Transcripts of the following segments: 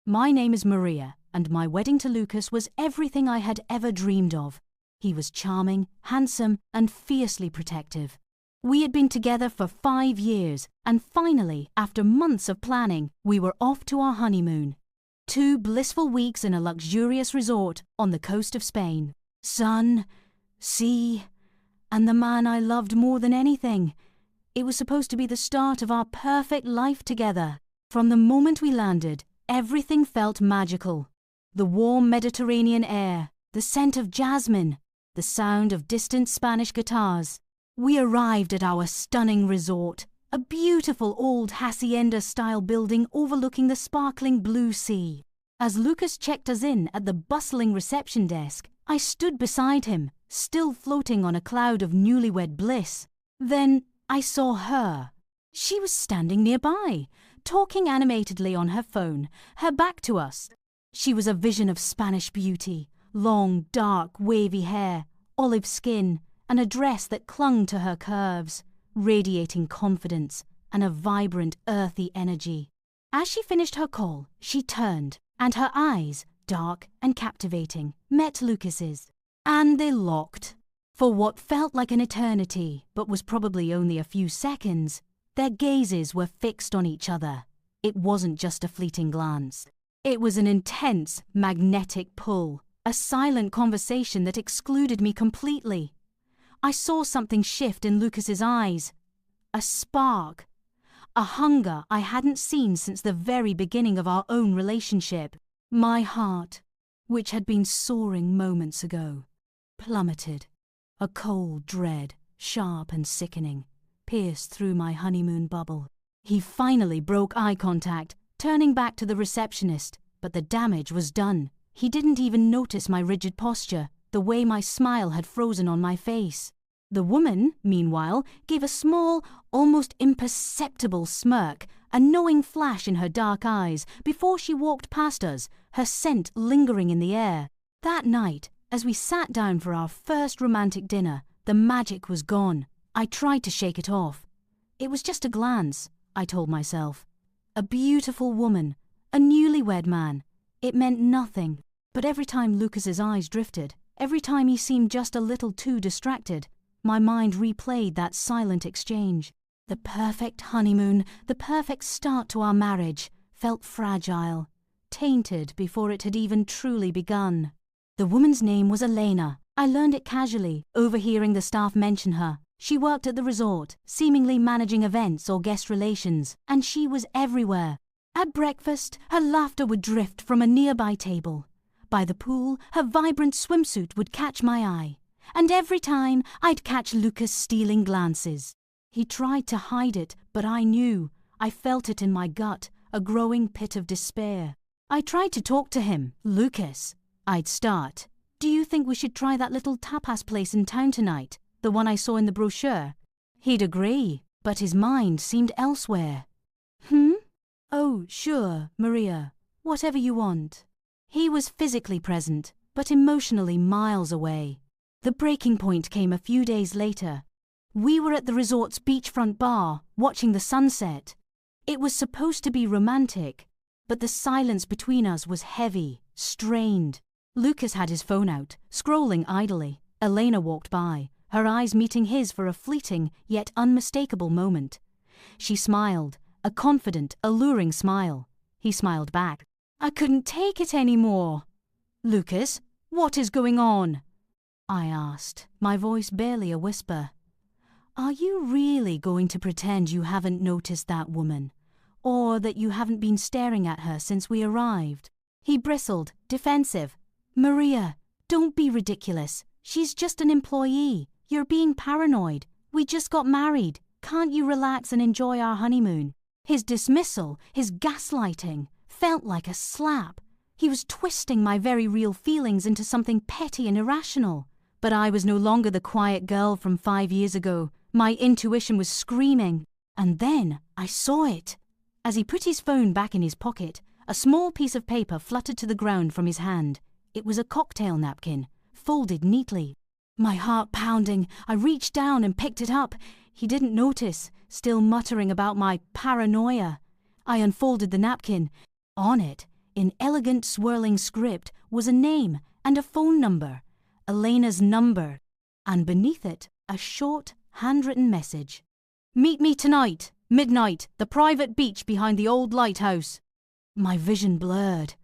My name is Maria, and my wedding to Lucas was everything I had ever dreamed of. He was charming, handsome, and fiercely protective. We had been together for 5 years, and finally, after months of planning, we were off to our honeymoon. 2 blissful weeks in a luxurious resort on the coast of Spain. Sun, sea, and the man I loved more than anything. It was supposed to be the start of our perfect life together. From the moment we landed, everything felt magical. The warm Mediterranean air, the scent of jasmine, the sound of distant Spanish guitars. We arrived at our stunning resort, a beautiful old hacienda-style building overlooking the sparkling blue sea. As Lucas checked us in at the bustling reception desk, I stood beside him, still floating on a cloud of newlywed bliss. Then I saw her. She was standing nearby, talking animatedly on her phone, her back to us. She was a vision of Spanish beauty, long, dark, wavy hair, olive skin, and a dress that clung to her curves, radiating confidence and a vibrant, earthy energy. As she finished her call, she turned, and her eyes, dark and captivating, met Lucas's. And they locked. For what felt like an eternity, but was probably only a few seconds, their gazes were fixed on each other. It wasn't just a fleeting glance. It was an intense, magnetic pull, a silent conversation that excluded me completely. I saw something shift in Lucas's eyes. A spark. A hunger I hadn't seen since the very beginning of our own relationship. My heart, which had been soaring moments ago, plummeted. A cold dread, sharp and sickening, pierced through my honeymoon bubble. He finally broke eye contact, turning back to the receptionist, but the damage was done. He didn't even notice my rigid posture, the way my smile had frozen on my face. The woman, meanwhile, gave a small, almost imperceptible smirk, a knowing flash in her dark eyes before she walked past us, her scent lingering in the air. That night, as we sat down for our first romantic dinner, the magic was gone. I tried to shake it off. It was just a glance, I told myself. A beautiful woman, a newlywed man. It meant nothing. But every time Lucas's eyes drifted, every time he seemed just a little too distracted, my mind replayed that silent exchange. The perfect honeymoon, the perfect start to our marriage, felt fragile, tainted before it had even truly begun. The woman's name was Elena. I learned it casually, overhearing the staff mention her. She worked at the resort, seemingly managing events or guest relations, and she was everywhere. At breakfast, her laughter would drift from a nearby table. By the pool, her vibrant swimsuit would catch my eye, and every time I'd catch Lucas stealing glances. He tried to hide it, but I knew. I felt it in my gut, a growing pit of despair. I tried to talk to him. Lucas, I'd start. Do you think we should try that little tapas place in town tonight, the one I saw in the brochure? He'd agree, but his mind seemed elsewhere. Oh, sure, Maria, whatever you want. He was physically present, but emotionally miles away. The breaking point came a few days later. We were at the resort's beachfront bar, watching the sunset. It was supposed to be romantic, but the silence between us was heavy, strained. Lucas had his phone out, scrolling idly. Elena walked by, her eyes meeting his for a fleeting, yet unmistakable moment. She smiled, a confident, alluring smile. He smiled back. I couldn't take it anymore. Lucas, what is going on? I asked, my voice barely a whisper. Are you really going to pretend you haven't noticed that woman, or that you haven't been staring at her since we arrived? He bristled, defensive. Maria, don't be ridiculous. She's just an employee. You're being paranoid. We just got married. Can't you relax and enjoy our honeymoon? His dismissal, his gaslighting, felt like a slap. He was twisting my very real feelings into something petty and irrational. But I was no longer the quiet girl from 5 years ago. My intuition was screaming. And then I saw it. As he put his phone back in his pocket, a small piece of paper fluttered to the ground from his hand. It was a cocktail napkin, folded neatly. My heart pounding, I reached down and picked it up. He didn't notice, still muttering about my paranoia. I unfolded the napkin. On it, In elegant swirling script was a name and a phone number, Elena's number, and beneath it a short, handwritten message. "Meet me tonight, midnight, the private beach behind the old lighthouse." My vision blurred.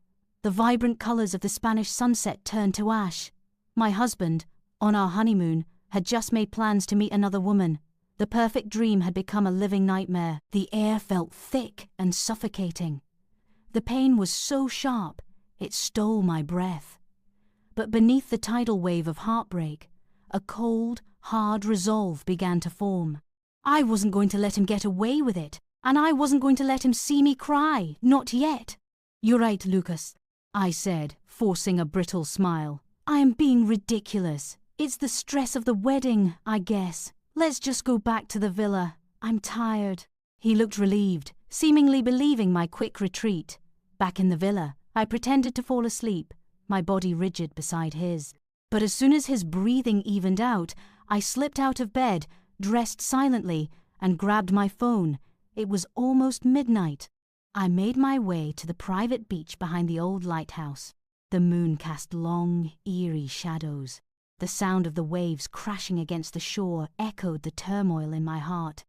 The vibrant colours of the Spanish sunset turned to ash. My husband, on our honeymoon, had just made plans to meet another woman. The perfect dream had become a living nightmare. The air felt thick and suffocating. The pain was so sharp, it stole my breath. But beneath the tidal wave of heartbreak, a cold, hard resolve began to form. I wasn't going to let him get away with it, and I wasn't going to let him see me cry, not yet. "You're right, Lucas," I said, forcing a brittle smile. "I am being ridiculous. It's the stress of the wedding, I guess. Let's just go back to the villa. I'm tired." He looked relieved, seemingly believing my quick retreat. Back in the villa, I pretended to fall asleep, my body rigid beside his. But as soon as his breathing evened out, I slipped out of bed, dressed silently, and grabbed my phone. It was almost midnight. I made my way to the private beach behind the old lighthouse. The moon cast long, eerie shadows. The sound of the waves crashing against the shore echoed the turmoil in my heart.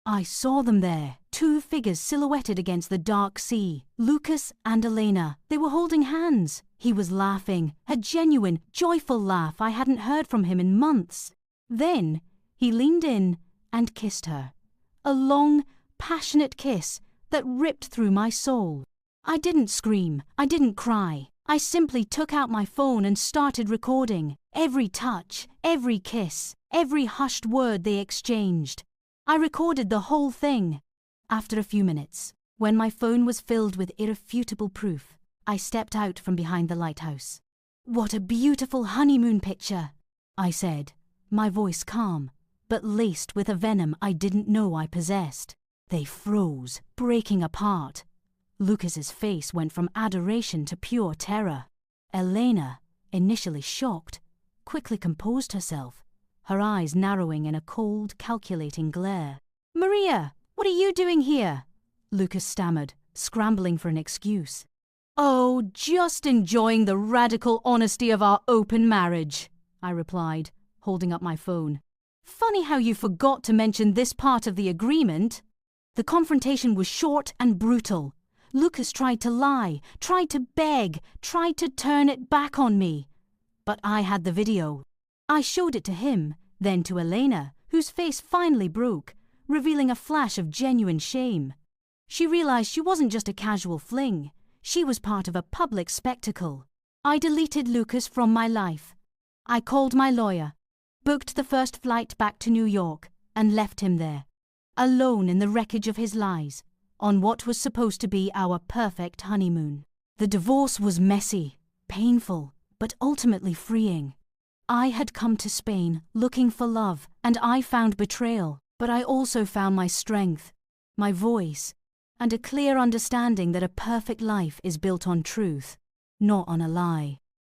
I saw them there, two figures silhouetted against the dark sea, Lucas and Elena. They were holding hands. He was laughing, a genuine, joyful laugh I hadn't heard from him in months. Then he leaned in and kissed her. A long, passionate kiss that ripped through my soul. I didn't scream, I didn't cry. I simply took out my phone and started recording. Every touch, every kiss, every hushed word they exchanged. I recorded the whole thing. After a few minutes, when my phone was filled with irrefutable proof, I stepped out from behind the lighthouse. "What a beautiful honeymoon picture," I said, my voice calm, but laced with a venom I didn't know I possessed. They froze, breaking apart. Lucas's face went from adoration to pure terror. Elena, initially shocked, quickly composed herself, her eyes narrowing in a cold, calculating glare. "Maria, what are you doing here?" Lucas stammered, scrambling for an excuse. "Oh, just enjoying the radical honesty of our open marriage," I replied, holding up my phone. "Funny how you forgot to mention this part of the agreement." The confrontation was short and brutal. Lucas tried to lie, tried to beg, tried to turn it back on me. But I had the video. I showed it to him, then to Elena, whose face finally broke, revealing a flash of genuine shame. She realized she wasn't just a casual fling. She was part of a public spectacle. I deleted Lucas from my life. I called my lawyer, booked the first flight back to New York, and left him there, alone in the wreckage of his lies, on what was supposed to be our perfect honeymoon. The divorce was messy, painful, but ultimately freeing. I had come to Spain looking for love, and I found betrayal, but I also found my strength, my voice, and a clear understanding that a perfect life is built on truth, not on a lie.